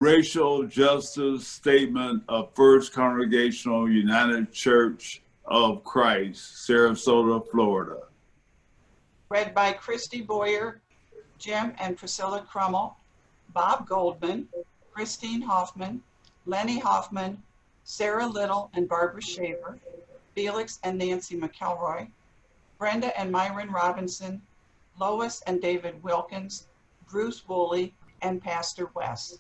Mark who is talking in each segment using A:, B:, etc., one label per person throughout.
A: Racial Justice Statement of First Congregational United Church of Christ, Sarasota, Florida.
B: Read by Christy Boyer, Jim and Priscilla Crumel, Bob Goldman, Christine Hoffman, Lenny Hoffman, Sarah Little and Barbara Shaver, Felix and Nancy McElroy, Brenda and Myron Robinson, Lois and David Wilkins, Bruce Woolley, and Pastor West.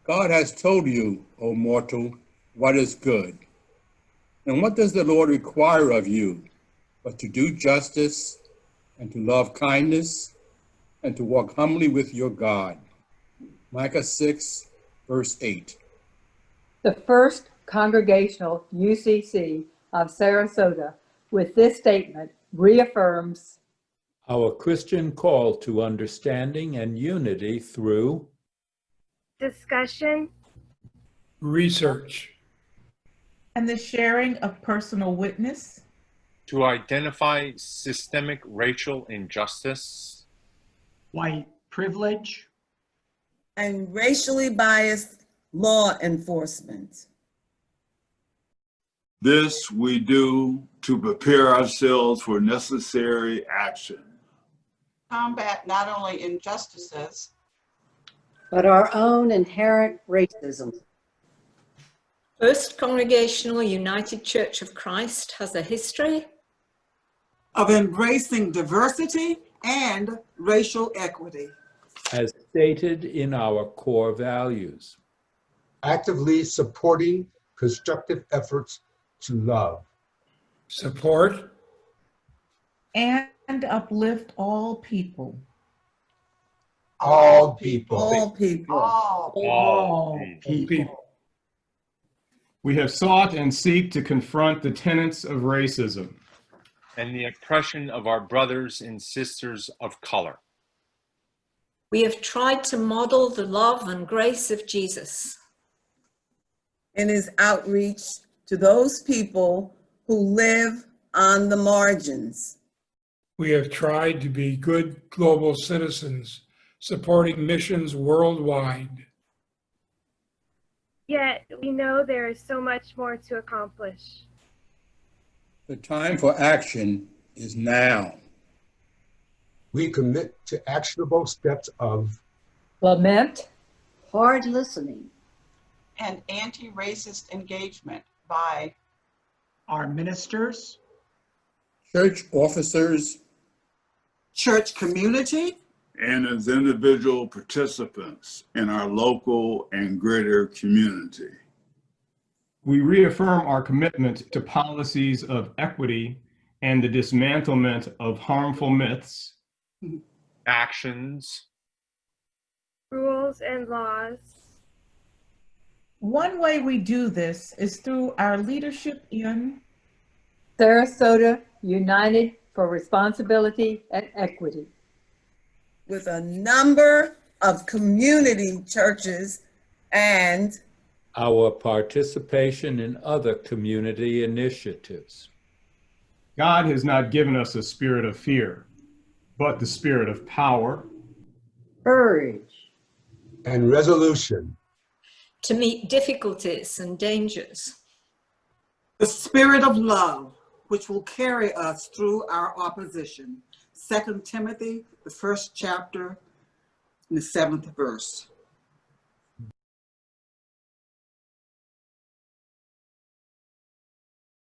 C: God has told you, O mortal, what is good. And what does the Lord require of you but to do justice and to love kindness and to walk humbly with your God? Micah 6, verse 8.
D: The First Congregational UCC of Sarasota, with this statement, reaffirms
E: our Christian call to understanding and unity through
F: discussion,
G: research,
H: and the sharing of personal witness
I: to identify systemic racial injustice,
G: white privilege,
J: and racially biased law enforcement.
A: This we do to prepare ourselves for necessary action.
B: Combat not only injustices,
K: but our own inherent racism.
L: First Congregational United Church of Christ has a history
M: of embracing diversity and racial equity,
E: as stated in our core values.
N: Actively supporting constructive efforts to love,
G: support,
H: and uplift all people.
N: All people.
J: All people.
G: All people.
O: We have sought and seek to confront the tenets of racism
I: and the oppression of our brothers and sisters of color.
L: We have tried to model the love and grace of Jesus
J: in his outreach to those people who live on the margins.
G: We have tried to be good global citizens, supporting missions worldwide.
F: Yet we know there is so much more to accomplish.
C: The time for action is now.
N: We commit to actionable steps of
D: lament,
K: hard listening,
B: and anti-racist engagement by
G: our ministers,
C: church officers,
M: church community,
A: and as individual participants in our local and greater community.
O: We reaffirm our commitment to policies of equity and the dismantlement of harmful myths,
I: actions,
F: rules, and laws.
H: One way we do this is through our leadership in
D: Sarasota United for Responsibility and Equity,
J: with a number of community churches and
E: our participation in other community initiatives.
O: God has not given us a spirit of fear, but the spirit of power,
K: courage,
N: and resolution
L: to meet difficulties and dangers.
M: The spirit of love, which will carry us through our opposition. 2 Timothy, the 1st chapter, and the 7th verse.